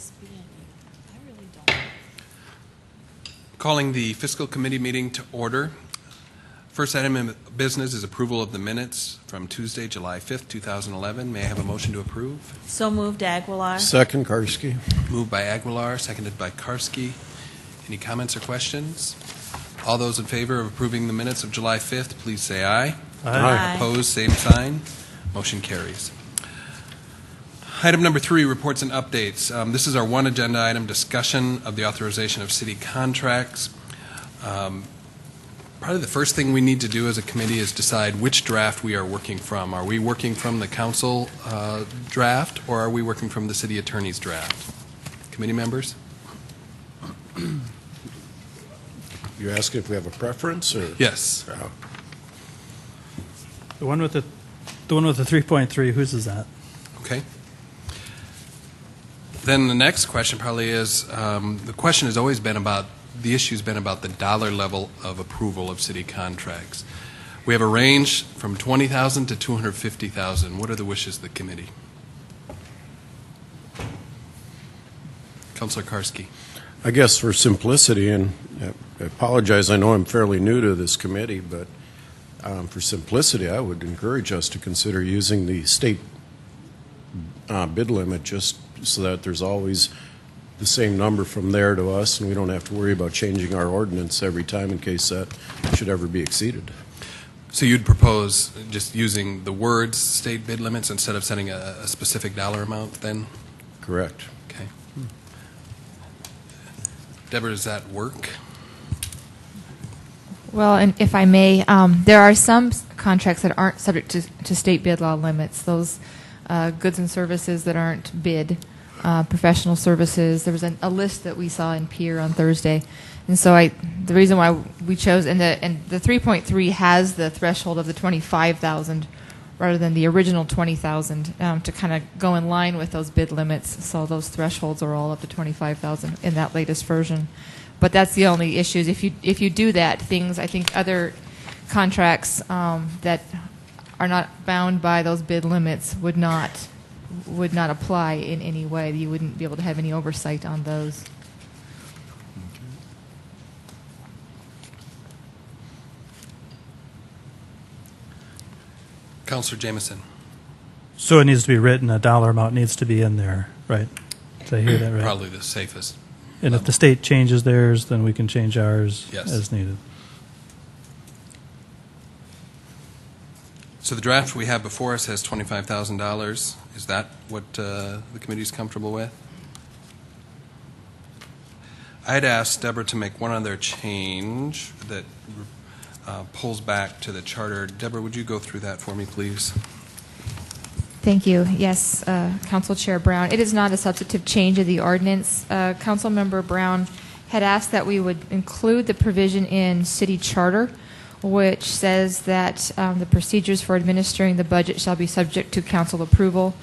SB in you. I really don't. Calling the Fiscal Committee meeting to order. First item of business is approval of the minutes from Tuesday, July 5th, 2011. May I have a motion to approve? So moved, Aguilar. Second, Karski. Moved by Aguilar, seconded by Karski. Any comments or questions? All those in favor of approving the minutes of July 5th, please say aye. Aye. Opposed, same sign. Motion carries. Item number 3, reports and updates. This is our one agenda item, discussion of the authorization of city contracts. Probably the first thing we need to do as a committee is decide which draft we are working from. Are we working from the council draft, or are we working from the city attorney's draft? Committee members? You ask if we have a preference, or Yes. The one with the 3.3. Whose is that? Okay. Then the next question probably is, the question has always been about, the issue's been about the dollar level of approval of city contracts. We have a range from $20,000 to $250,000. What are the wishes of the committee? Councilor Karski. I guess for simplicity, and I apologize, I know I'm fairly new to this committee, but for simplicity, I would encourage us to consider using the state bid limit just so that there's always the same number from there to us, and we don't have to worry about changing our ordinance every time in case that should ever be exceeded. So you'd propose just using the words state bid limits instead of setting a specific dollar amount then? Correct. Okay. Deborah, does that work? Well, and if I may, there are some contracts that aren't subject to state bid law limits. Those goods and services that aren't bid, professional services. There was a list that we saw in Pier on Thursday, and so the reason why we chose and the 3.3 has the threshold of the 25,000 rather than the original 20,000 to kind of go in line with those bid limits. So those thresholds are all up to 25,000 in that latest version. But that's the only issue. Is if you do that, things I think other contracts that are not bound by those bid limits would not apply in any way. You wouldn't be able to have any oversight on those. Councilor Jameson. So it needs to be written, a dollar amount needs to be in there, right? Did I hear that right? Probably the safest. And if the state changes theirs, then we can change ours Yes. as needed. So the draft we have before us has $25,000. Is that what the committee is comfortable with? I'd asked Deborah to make one other change that pulls back to the charter. Deborah, would you go through that for me, please? Thank you. Yes, Council Chair Brown. It is not a substantive change of the ordinance. Council Member Brown had asked that we would include the provision in city charter which says that the procedures for administering the budget shall be subject to council approval.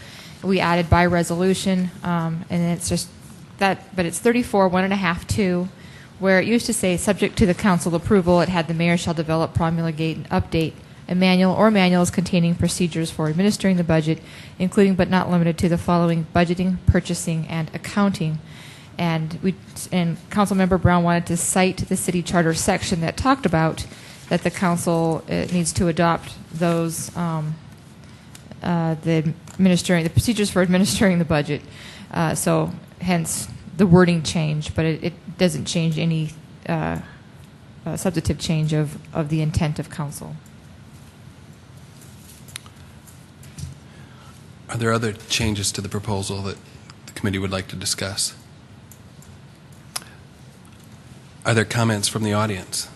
We added by resolution, and it's just that, but it's 34, 1.5.2, where it used to say subject to the council approval. It had the mayor shall develop, promulgate, and update a manual or manuals containing procedures for administering the budget, including but not limited to the following: budgeting, purchasing, and accounting. And Council Member Brown wanted to cite the city charter section that talked about that the council needs to adopt those the procedures for administering the budget. So hence the wording change, but it doesn't change any substantive change of the intent of council. Are there other changes to the proposal that the committee would like to discuss? Are there comments from the audience?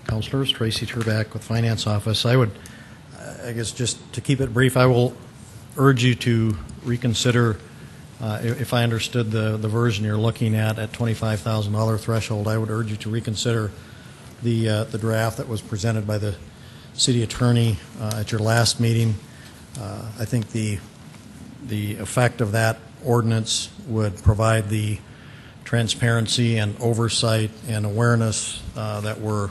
Councilors, Tracy Turback with Finance Office. I guess just to keep it brief, I will urge you to reconsider, if I understood the version you're looking at $25,000 threshold, I would urge you to reconsider the draft that was presented by the city attorney at your last meeting. I think the effect of that ordinance would provide the transparency and oversight and awareness that we're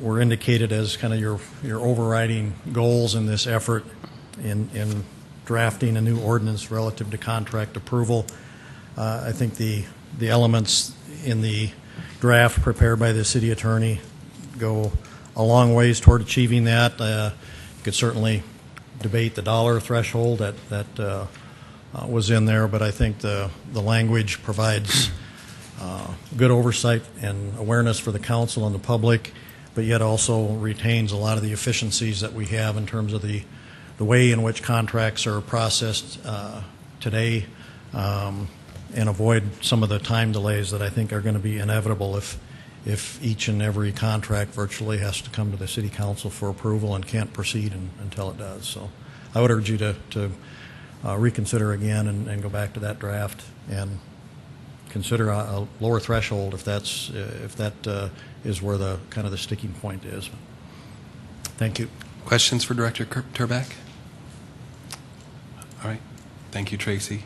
were indicated as kind of your overriding goals in this effort in drafting a new ordinance relative to contract approval. I think the elements in the draft prepared by the city attorney go a long ways toward achieving that. You could certainly debate the dollar threshold that was in there, but I think the language provides good oversight and awareness for the council and the public, but yet also retains a lot of the efficiencies that we have in terms of the way in which contracts are processed today, and avoid some of the time delays that I think are going to be inevitable if each and every contract virtually has to come to the city council for approval and can't proceed until it does. So I would urge you to reconsider again and go back to that draft and consider a lower threshold if that is where the kind of the sticking point is. Thank you. Questions for Director Turback? All right. Thank you, Tracy.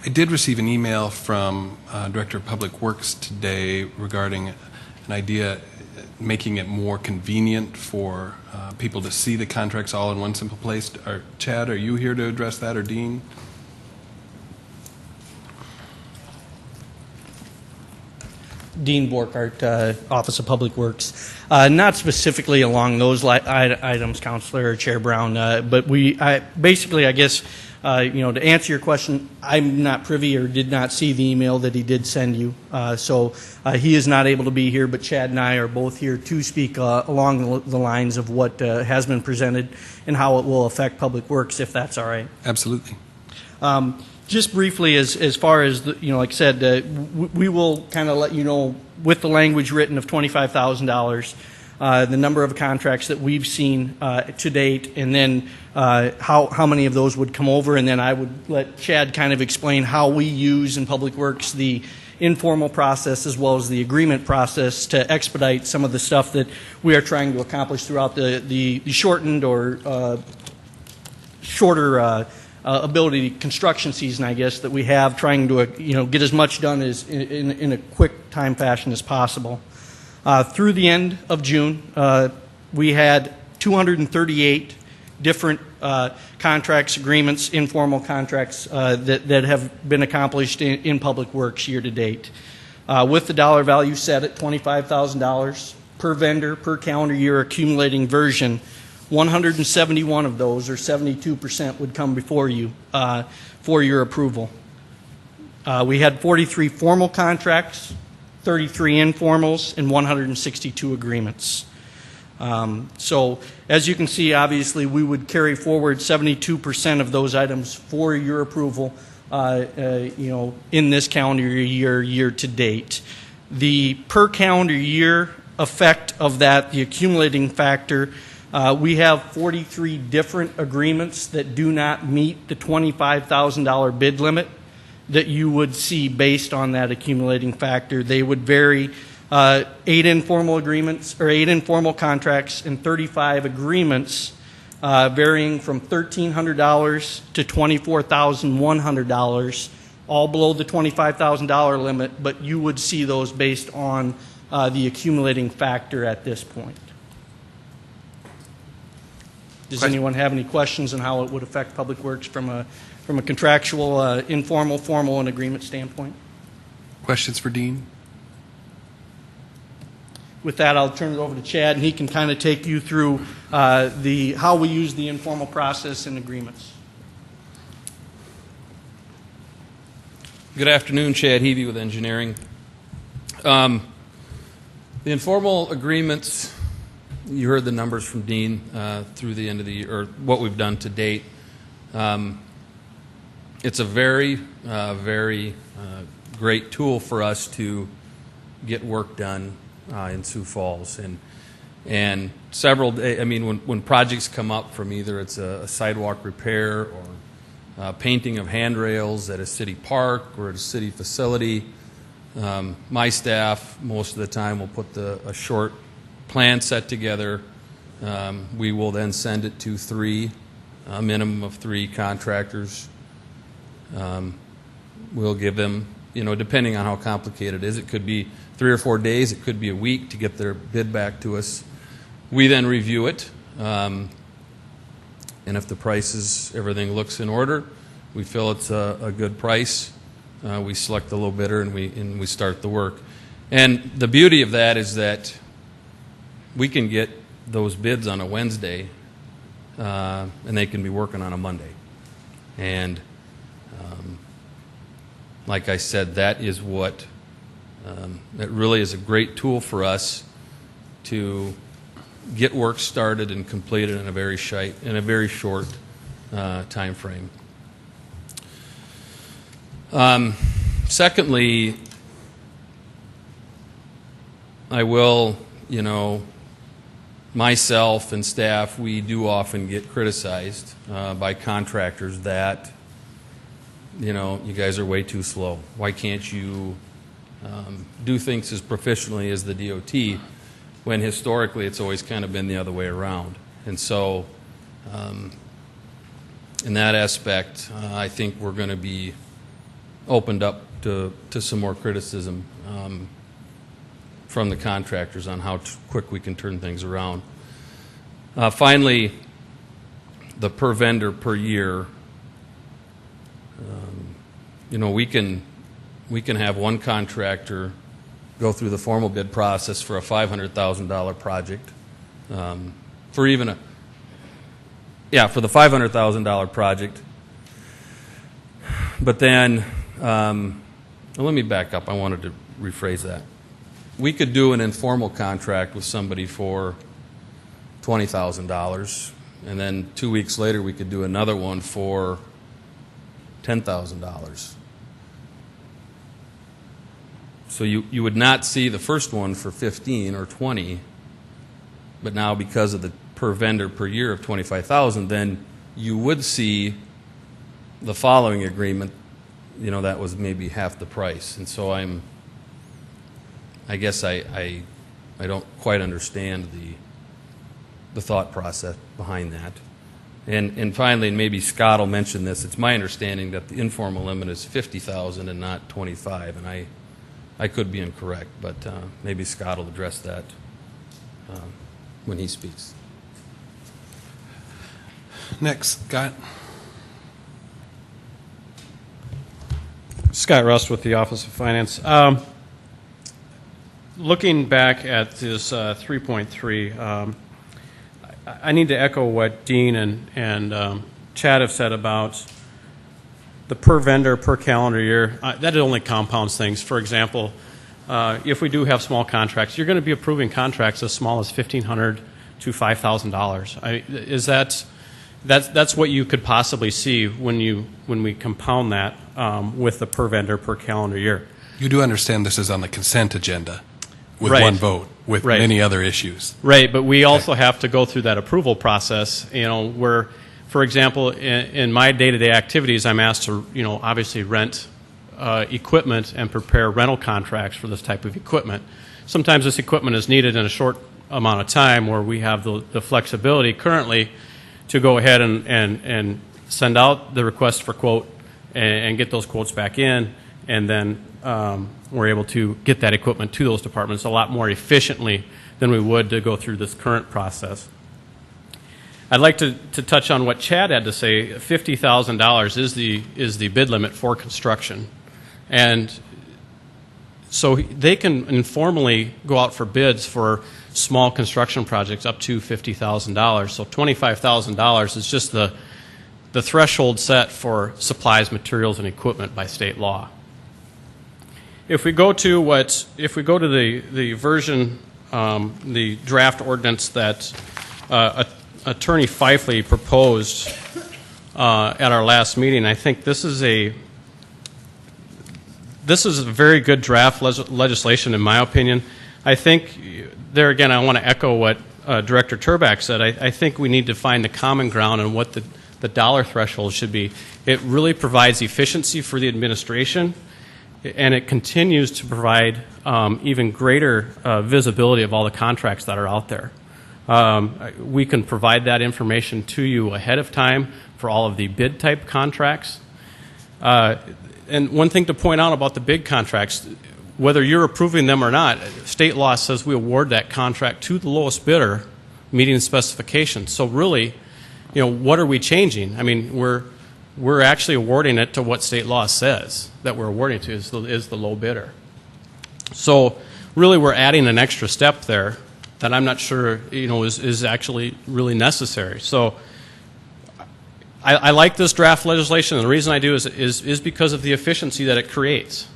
I did receive an email from Director of Public Works today regarding an idea making it more convenient for people to see the contracts all in one simple place. Chad, are you here to address that, or Dean? Dean Borkart, Office of Public Works. Not specifically along those items, Councilor or Chair Brown, but basically, I guess, to answer your question, I'm not privy or did not see the email that he did send you. So he is not able to be here, but Chad and I are both here to speak along the lines of what has been presented and how it will affect Public Works, if that's all right. Absolutely. Just briefly, as far as, like I said, we will kind of let you know with the language written of $25,000, the number of contracts that we've seen to date, and then how many of those would come over, and then I would let Chad kind of explain how we use in Public Works the informal process as well as the agreement process to expedite some of the stuff that we are trying to accomplish throughout the shortened or shorter ability construction season, I guess, that we have, trying to get as much done as in a quick time fashion as possible. Through the end of June, we had 238 different contracts, agreements, informal contracts that have been accomplished in Public Works year to date, with the dollar value set at $25,000 per vendor per calendar year accumulating version. 171 of those, or 72%, would come before you for your approval. We had 43 formal contracts, 33 informals, and 162 agreements. So as you can see, obviously, we would carry forward 72% of those items for your approval, in this calendar year to date. The per calendar year effect of that, the accumulating factor, we have 43 different agreements that do not meet the $25,000 bid limit that you would see based on that accumulating factor. They would vary 8 informal agreements, or 8 informal contracts, and 35 agreements, varying from $1,300 to $24,100, all below the $25,000 limit, but you would see those based on the accumulating factor at this point. Does anyone have any questions on how it would affect Public Works from a contractual, informal, formal, and agreement standpoint? Questions for Dean? With that, I'll turn it over to Chad, and he can kind of take you through how we use the informal process in agreements. Good afternoon, Chad Heavey with engineering. The informal agreements, you heard the numbers from Dean through the end of the year, or what we've done to date. It's a very, very great tool for us to get work done in Sioux Falls. And several, when projects come up from either it's a sidewalk repair or painting of handrails at a city park or at a city facility, my staff most of the time will put a short plan set together. We will then send it to a minimum of 3 contractors. We'll give them, depending on how complicated it is, it could be 3 or 4 days, it could be a week to get their bid back to us. We then review it, and if the prices, everything looks in order, we feel it's a good price, we select the low bidder and we start the work. And the beauty of that is that we can get those bids on a Wednesday, and they can be working on a Monday. And like I said, that is what that really is a great tool for us to get work started and completed in a very short time frame. Secondly, I will, myself and staff, we do often get criticized by contractors that, you guys are way too slow. Why can't you do things as professionally as the DOT, when historically it's always kind of been the other way around. And so in that aspect, I think we're going to be opened up to some more criticism from the contractors on how quick we can turn things around. Finally, the per vendor per year. We can have one contractor go through the formal bid process for a $500,000 project, for the $500,000 project. But then, let me back up. I wanted to rephrase that. We could do an informal contract with somebody for $20,000, and then 2 weeks later we could do another one for $10,000. So you would not see the first one for 15 or 20, but now because of the per vendor per year of 25,000, then you would see the following agreement, that was maybe half the price. And so I guess I don't quite understand the thought process behind that. And finally, and maybe Scott will mention this, it's my understanding that the informal limit is 50,000 and not 25, and I could be incorrect, but maybe Scott will address that when he speaks. Next, Scott. Scott Rust with the Office of Finance. Looking back at this 3.3, I need to echo what Dean and Chad have said about the per vendor per calendar year. That only compounds things. For example, if we do have small contracts, you're going to be approving contracts as small as $1,500 to $5,000. That's what you could possibly see when we compound that with the per vendor per calendar year. You do understand this is on the consent agenda with Right. one vote, with Right. many other issues. Right, but we also have to go through that approval process, where, for example, in my day-to-day activities, I'm asked to, obviously rent equipment and prepare rental contracts for this type of equipment. Sometimes this equipment is needed in a short amount of time, where we have the flexibility currently to go ahead and send out the request for quote and get those quotes back in, and then we're able to get that equipment to those departments a lot more efficiently than we would to go through this current process. I'd like to touch on what Chad had to say. $50,000 is the bid limit for construction, and so they can informally go out for bids for small construction projects up to $50,000. So $25,000 is just the threshold set for supplies, materials, and equipment by state law. If we go to the version, the draft ordinance that Attorney Fifley proposed at our last meeting, I think this is a very good draft legislation, in my opinion. I think there again, I want to echo what Director Turbach said. I think we need to find the common ground on what the dollar threshold should be. It really provides efficiency for the administration, and it continues to provide even greater visibility of all the contracts that are out there. We can provide that information to you ahead of time for all of the bid type contracts. And one thing to point out about the bid contracts, whether you're approving them or not, state law says we award that contract to the lowest bidder meeting the specifications. So really, what are we changing? I mean, we're actually awarding it to what state law says that we're awarding to is the low bidder. So really, we're adding an extra step there that I'm not sure is actually really necessary. So I like this draft legislation, and the reason I do is because of the efficiency that it creates.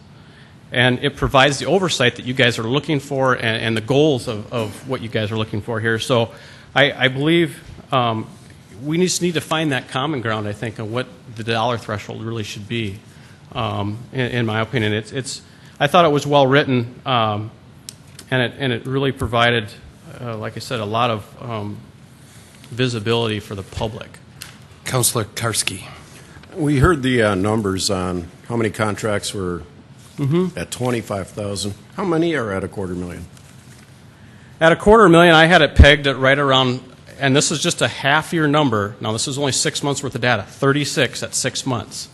And it provides the oversight that you guys are looking for and the goals of what you guys are looking for here. So I believe we just need to find that common ground, I think, on what the dollar threshold really should be. In my opinion, I thought it was well written, and it really provided, like I said, a lot of visibility for the public. Councilor Karski. We heard the numbers on how many contracts were at 25,000. How many are at $250,000? At $250,000, I had it pegged at right around, and this is just a half-year number. Now, this is only 6 months worth of data, 36 at 6 months.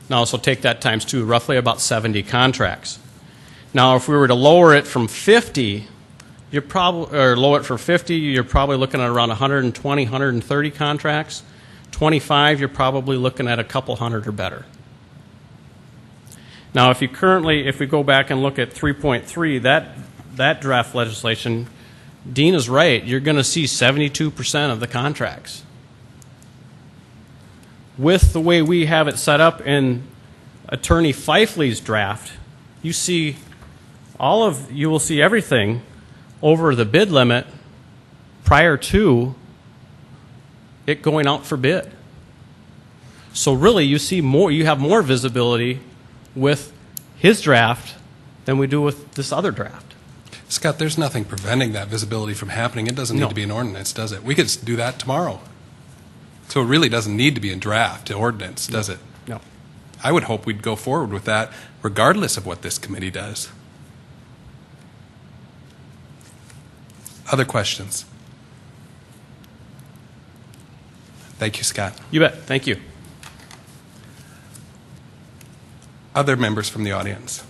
Now, so take that times 2, roughly about 70 contracts. Now, if we were to lower it from 50, you're lower it for 50, you're probably looking at around 120, 130 contracts. 25, you're probably looking at a couple hundred or better. Now, if we go back and look at 3.3, that draft legislation, Dean is right. You're going to see 72% of the contracts. With the way we have it set up in Attorney Fifley's draft, you will see everything over the bid limit prior to it going out for bid. So really, you have more visibility with his draft than we do with this other draft. Scott, there's nothing preventing that visibility from happening. It doesn't need to be an ordinance, does it? We could do that tomorrow. So it really doesn't need to be a draft, an ordinance, does it? No. I would hope we'd go forward with that regardless of what this committee does. Other questions? Thank you, Scott. You bet. Thank you. Other members from the audience?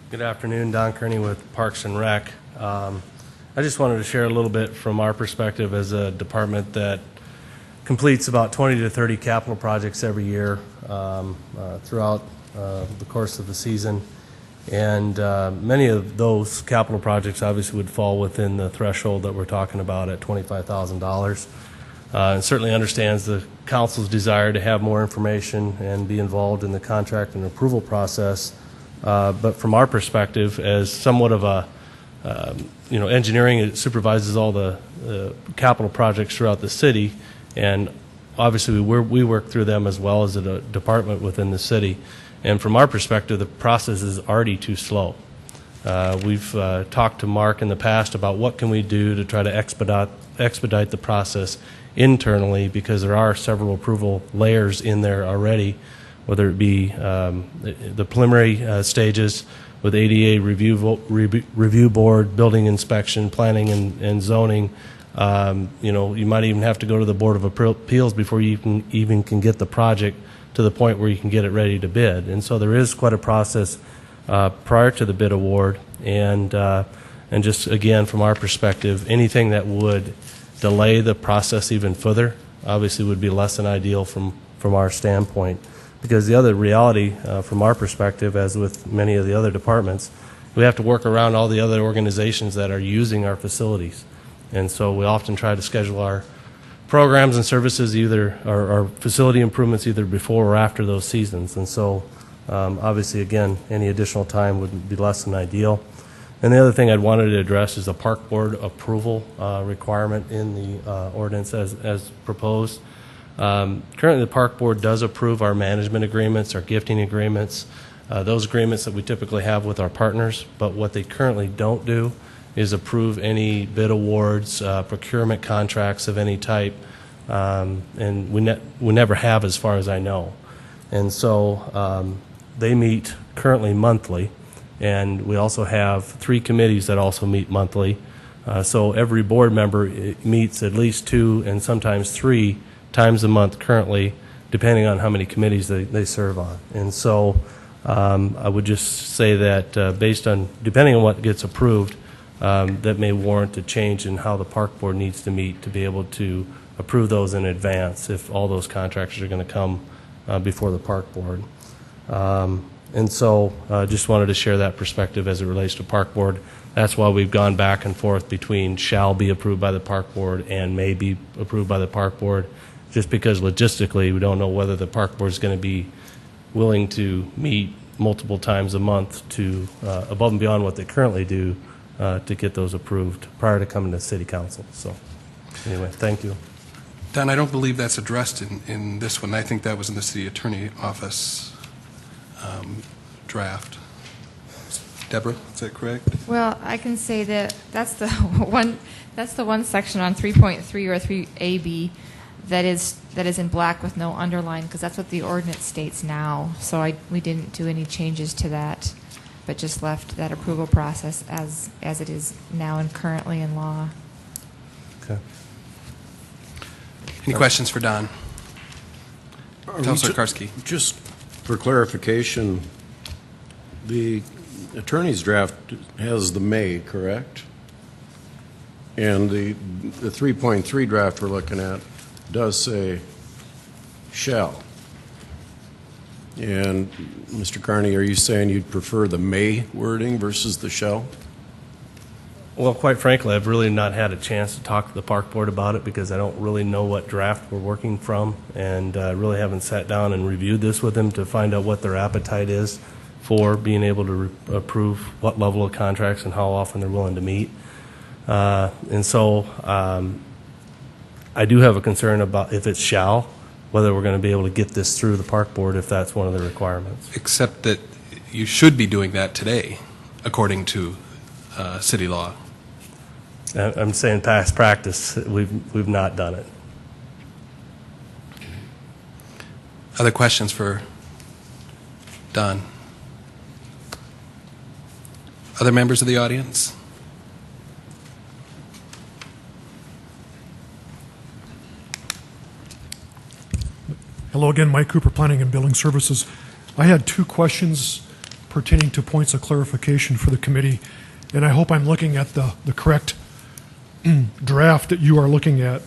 Good afternoon, Don Kearney with Parks and Rec. I just wanted to share a little bit from our perspective as a department that completes about 20 to 30 capital projects every year throughout the course of the season. And many of those capital projects obviously would fall within the threshold that we're talking about at $25,000. And certainly understands the council's desire to have more information and be involved in the contract and approval process. But from our perspective, as somewhat of a, engineering, it supervises all the capital projects throughout the city, and obviously we work through them as well as a department within the city. And from our perspective, the process is already too slow. We've talked to Mark in the past about what can we do to try to expedite the process internally, because there are several approval layers in there already, whether it be the preliminary stages with ADA review board, building inspection, planning and zoning. You might even have to go to the Board of Appeals before you even can get the project to the point where you can get it ready to bid. And so there is quite a process prior to the bid award. And just again, from our perspective, anything that would delay the process even further obviously would be less than ideal from our standpoint. Because the other reality from our perspective, as with many of the other departments, we have to work around all the other organizations that are using our facilities. And so we often try to schedule our programs and services either, or our facility improvements either before or after those seasons. And so obviously, again, any additional time would be less than ideal. And the other thing I'd wanted to address is the park board approval requirement in the ordinance as proposed. Currently, the park board does approve our management agreements, our gifting agreements, those agreements that we typically have with our partners. But what they currently don't do is approve any bid awards, procurement contracts of any type, and we never have, as far as I know. And so they meet currently monthly, and we also have 3 committees that also meet monthly. So every board member meets at least 2 and sometimes 3 times a month currently, depending on how many committees they serve on. And so I would just say that based on, depending on what gets approved, that may warrant a change in how the park board needs to meet to be able to approve those in advance if all those contractors are going to come before the park board. And so just wanted to share that perspective as it relates to park board. That's why we've gone back and forth between shall be approved by the park board and may be approved by the park board, just because logistically we don't know whether the park board is going to be willing to meet multiple times a month to above and beyond what they currently do to get those approved prior to coming to city council. So anyway, thank you. Don, I don't believe that's addressed in this one. I think that was in the city attorney office draft. Deborah, is that correct? Well, I can say that that's the one section on 3.3 or 3AB that is in black with no underline, because that's what the ordinance states now. So we didn't do any changes to that, but just left that approval process as it is now and currently in law. Okay. Any questions for Don? Councilor Karski. Just for clarification, the attorney's draft has the may, correct? And the 3.3 draft we're looking at does say shall. And Mr. Carney, are you saying you'd prefer the may wording versus the shall? Well, quite frankly, I've really not had a chance to talk to the park board about it because I don't really know what draft we're working from, and really haven't sat down and reviewed this with them to find out what their appetite is for being able to approve what level of contracts and how often they're willing to meet. And so I do have a concern about if it's shall, whether we're going to be able to get this through the park board if that's one of the requirements. Except that you should be doing that today, according to city law. I'm saying past practice, we've not done it. Other questions for Don? Other members of the audience? Hello again, Mike Cooper, Planning and Building Services. I had two questions pertaining to points of clarification for the committee, and I hope I'm looking at the correct draft that you are looking at.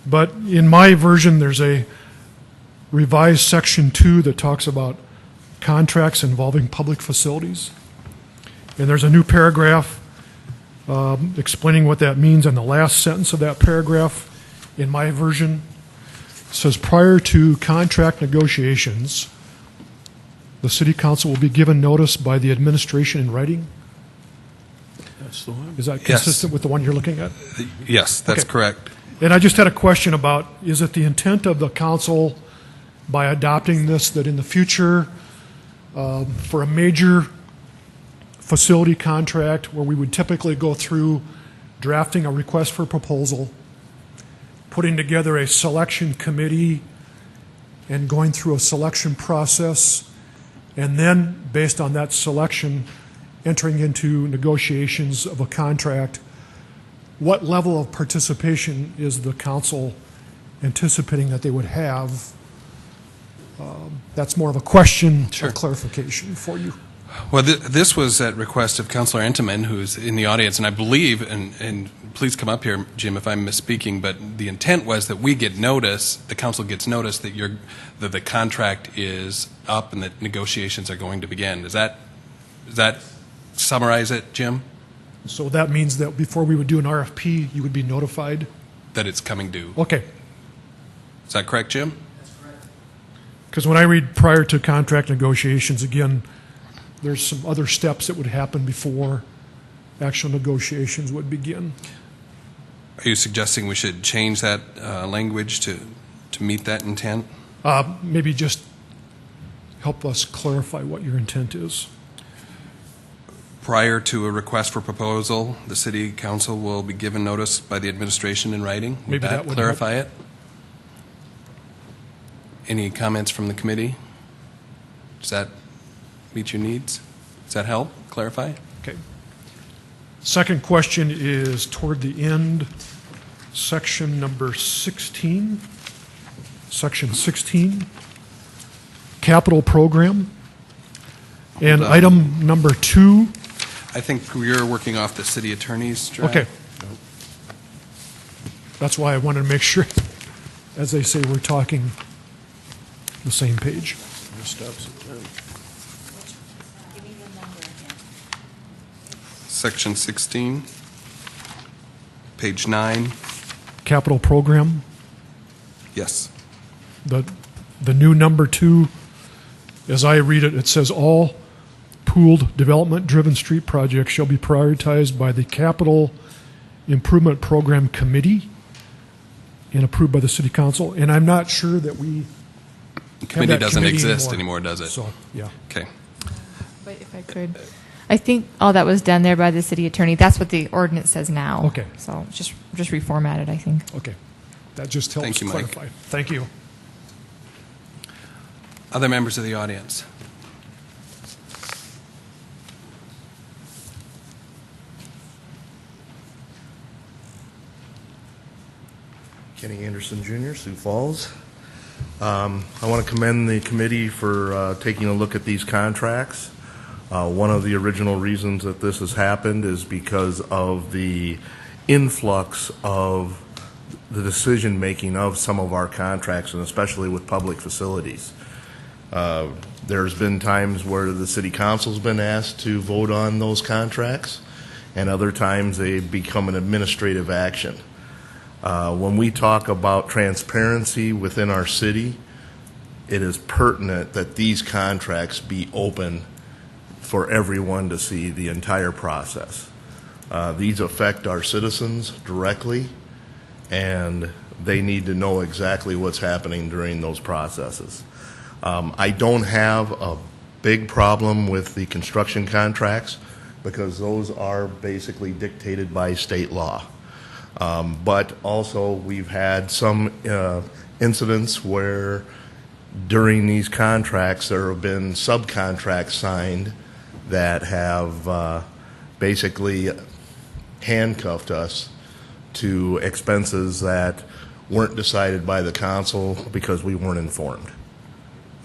But in my version, there's a revised section 2 that talks about contracts involving public facilities. And there's a new paragraph explaining what that means, and the last sentence of that paragraph in my version says, prior to contract negotiations, the city council will be given notice by the administration in writing. That's the one. Is that consistent with the one you're looking at? Yes, that's Okay. correct. And I just had a question about, is it the intent of the council by adopting this that in the future, for a major facility contract where we would typically go through drafting a request for proposal, putting together a selection committee and going through a selection process, and then based on that selection, entering into negotiations of a contract, what level of participation is the council anticipating that they would have? That's more of a question Sure. of clarification for you. Well, this was at request of Councilor Entenmann, who's in the audience, and I believe, and please come up here, Jim, if I'm misspeaking, but the intent was that we get notice, the council gets notice that the contract is up and that negotiations are going to begin. Does that summarize it, Jim? So that means that before we would do an RFP, you would be notified? That it's coming due. Okay. Is that correct, Jim? Because when I read prior to contract negotiations, again, there's some other steps that would happen before actual negotiations would begin. Are you suggesting we should change that language to meet that intent? Maybe just help us clarify what your intent is. Prior to a request for proposal, the city council will be given notice by the administration in writing. Would Maybe that would clarify it? Any comments from the committee? Does that meet your needs? Does that help clarify? Okay. Second question is toward the end, section number 16, section 16, capital program. And Hold on. item number 2, I think we're working off the city attorney's draft. okay. That's why I wanted to make sure, as they say, we're talking the same page. Section 16, page 9. Capital program, Yes. the new number 2, as I read it, it says all pooled development-driven street projects shall be prioritized by the Capital Improvement Program Committee and approved by the City Council. And I'm not sure that we The committee that doesn't committee exist anymore. anymore, does it? So, yeah. Okay. But if I could, I think all that was done there by the city attorney. That's what the ordinance says now. Okay. So just reformatted, I think. Okay. That just helps Thank you, Mike. clarify. Thank you. Other members of the audience? Kenny Anderson Jr., Sioux Falls. I want to commend the committee for taking a look at these contracts. One of the original reasons that this has happened is because of the influx of the decision-making of some of our contracts, and especially with public facilities. There's been times where the city council's been asked to vote on those contracts, and other times they become an administrative action. When we talk about transparency within our city, it is pertinent that these contracts be open for everyone to see the entire process. These affect our citizens directly, and they need to know exactly what's happening during those processes. I don't have a big problem with the construction contracts because those are basically dictated by state law. But also we've had some incidents where during these contracts there have been subcontracts signed that have basically handcuffed us to expenses that weren't decided by the council because we weren't informed.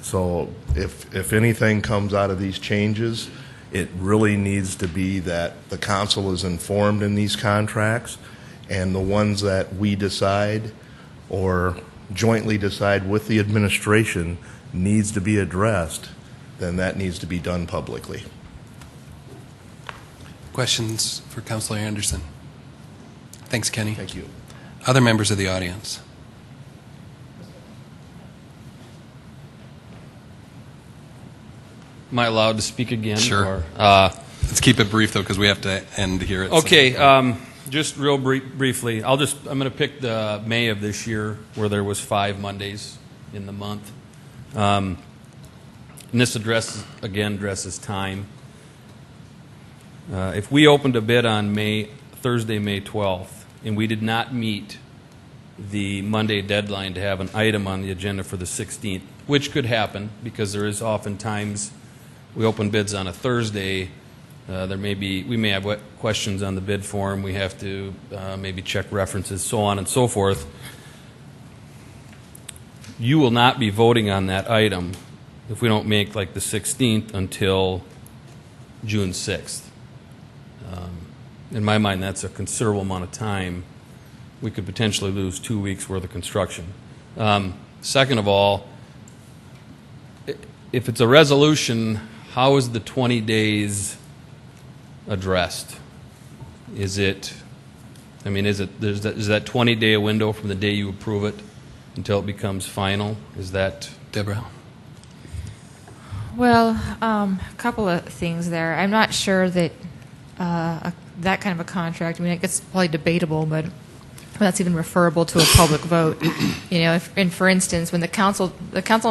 So if anything comes out of these changes, it really needs to be that the council is informed in these contracts, and the ones that we decide or jointly decide with the administration needs to be addressed, then that needs to be done publicly. Questions for Councilor Anderson? Thanks, Kenny. Thank you. Other members of the audience? Am I allowed to speak again? Sure. Or, Let's keep it brief, though, because we have to end here at okay. Just real briefly, I'm going to pick the May of this year, where there was 5 Mondays in the month. And this addresses time. If we opened a bid on Thursday, May 12th, and we did not meet the Monday deadline to have an item on the agenda for the 16th, which could happen because there is oftentimes we open bids on a Thursday. We may have questions on the bid form. We have to maybe check references, so on and so forth. You will not be voting on that item if we don't make like the 16th until June 6th. In my mind, that's a considerable amount of time. We could potentially lose 2 weeks worth of construction. Second of all, if it's a resolution, how is the 20 days addressed? Is that 20-day window from the day you approve it until it becomes final? Is that, Deborah? Well, a couple of things there. I'm not sure that that kind of a contract, I mean, it gets probably debatable, but that's even referable to a public vote. You know, for instance, when the council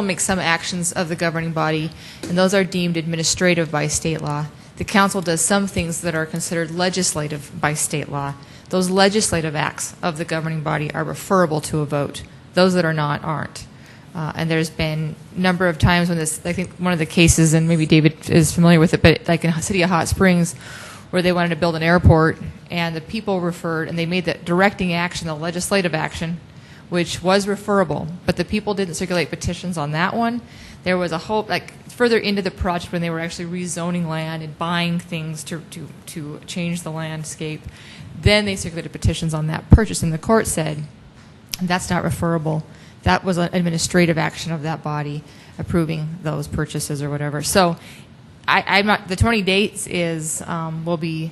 makes some actions of the governing body, and those are deemed administrative by state law. The council does some things that are considered legislative by state law. Those legislative acts of the governing body are referable to a vote. Those that are not aren't. And there's been a number of times when this, I think one of the cases, and maybe David is familiar with it, but like in the city of Hot Springs, where they wanted to build an airport, and the people referred, and they made the directing action, the legislative action, which was referable, but the people didn't circulate petitions on that one. There was a whole, like, further into the project when they were actually rezoning land and buying things to change the landscape. Then they circulated petitions on that purchase, and the court said that's not referable. That was an administrative action of that body approving those purchases or whatever. So I'm not, the 20 days is, will be,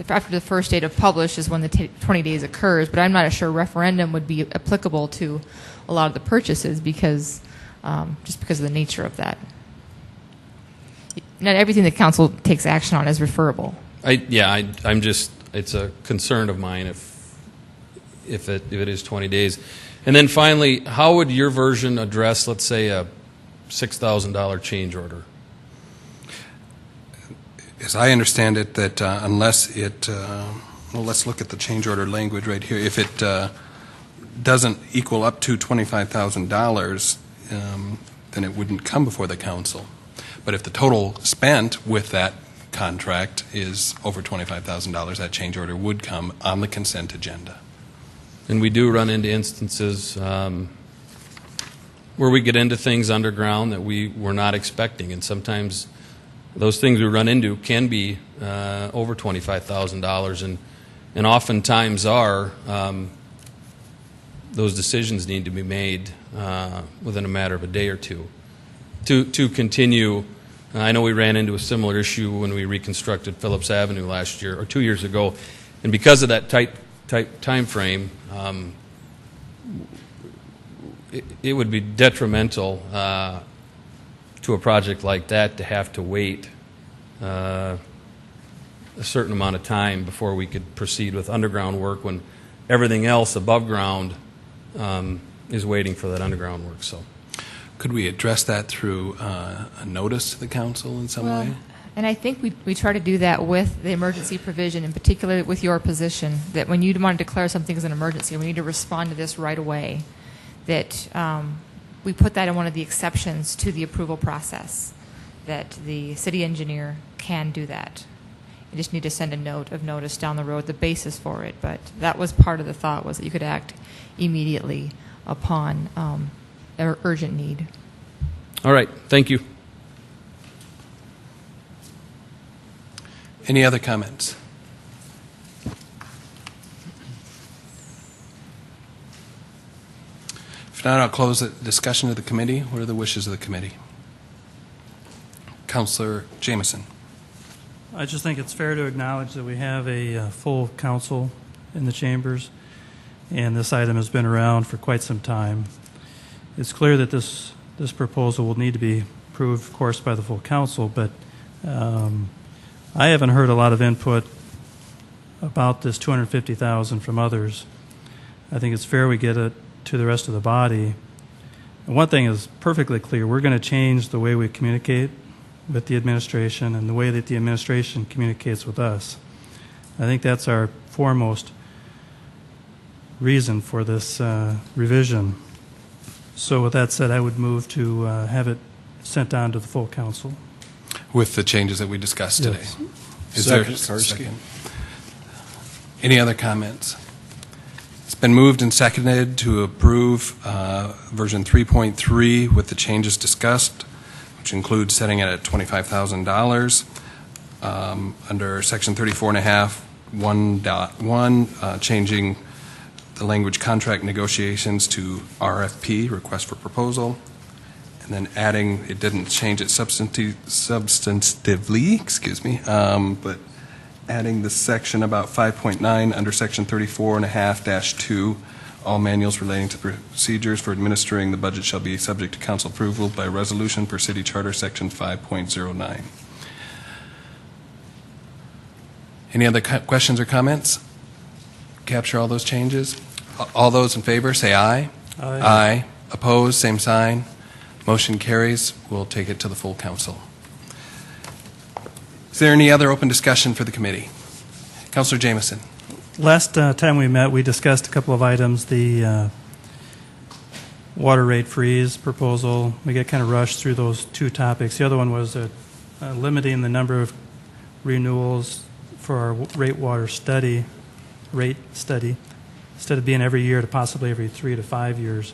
after the first date of publish is when the 20 days occurs, but I'm not sure referendum would be applicable to a lot of the purchases because, just because of the nature of that. Not everything the council takes action on is referable. I'm just, it's a concern of mine if it is 20 days. And then finally, how would your version address, let's say, a $6,000 change order? As I understand it, that unless it, well, let's look at the change order language right here. If it doesn't equal up to $25,000, then it wouldn't come before the council. But if the total spent with that contract is over $25,000, that change order would come on the consent agenda. And we do run into instances where we get into things underground that we were not expecting, and sometimes those things we run into can be over $25,000, and oftentimes are. Those decisions need to be made within a matter of a day or two. To continue, I know we ran into a similar issue when we reconstructed Phillips Avenue last year, or 2 years ago, and because of that tight time frame, it would be detrimental to a project like that to have to wait a certain amount of time before we could proceed with underground work when everything else above ground is waiting for that underground work. So, could we address that through a notice to the council in some way? And I think we try to do that with the emergency provision, in particular with your position, that when you want to declare something as an emergency, we need to respond to this right away, that we put that in one of the exceptions to the approval process, that the city engineer can do that. You just need to send a note of notice down the road, the basis for it. But that was part of the thought, was that you could act immediately upon urgent need. all right, thank you. Any other comments? If not, I'll close the discussion of the committee. What are the wishes of the committee? Councillor Jameson. I just think it's fair to acknowledge that we have a full council in the chambers, and this item has been around for quite some time. It's clear that this proposal will need to be approved, of course, by the full council, but I haven't heard a lot of input about this $250,000 from others. I think it's fair we get it to the rest of the body. And one thing is perfectly clear: we're going to change the way we communicate with the administration and the way that the administration communicates with us. I think that's our foremost reason for this revision. So with that said, I would move to have it sent on to the full council. With the changes that we discussed today. Yes. Is there a second? Any other comments? It's been moved and seconded to approve version 3.3 with the changes discussed, which includes setting it at $25,000 under section 34.5 1.1, changing the language contract negotiations to RFP, request for proposal, and then adding, it didn't change it substantively, excuse me, but adding the section about 5.9 under section 34.5-2, all manuals relating to procedures for administering the budget shall be subject to council approval by resolution per city charter section 5.09. Any other questions or comments? Capture all those changes? All those in favor, say aye. Aye. Aye. Opposed, same sign. Motion carries. We'll take it to the full council. Is there any other open discussion for the committee? Councillor Jameson. Last time we met, we discussed a couple of items. The water rate freeze proposal. We got kind of rushed through those two topics. The other one was limiting the number of renewals for our rate study. instead of being every year to possibly every 3 to 5 years.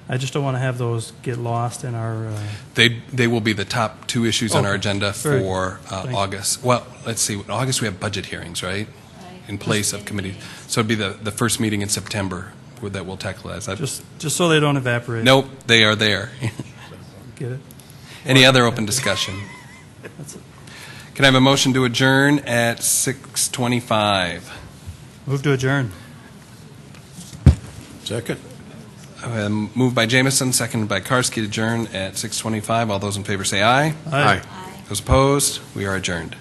I just don't want to have those get lost in our. They will be the top two issues on our Okay. agenda Very for good. Thank you. August. Well, let's see. In August, we have budget hearings, right? In place of committee. So it'd be the first meeting in September that we'll tackle as. Just so they don't evaporate. Nope, they are there. Get it? Any other open discussion? That's it. Can I have a motion to adjourn at 6:25? Move to adjourn. Second. Moved by Jameson, seconded by Karski to adjourn at 6:25. All those in favor say aye. Aye. Those opposed, we are adjourned.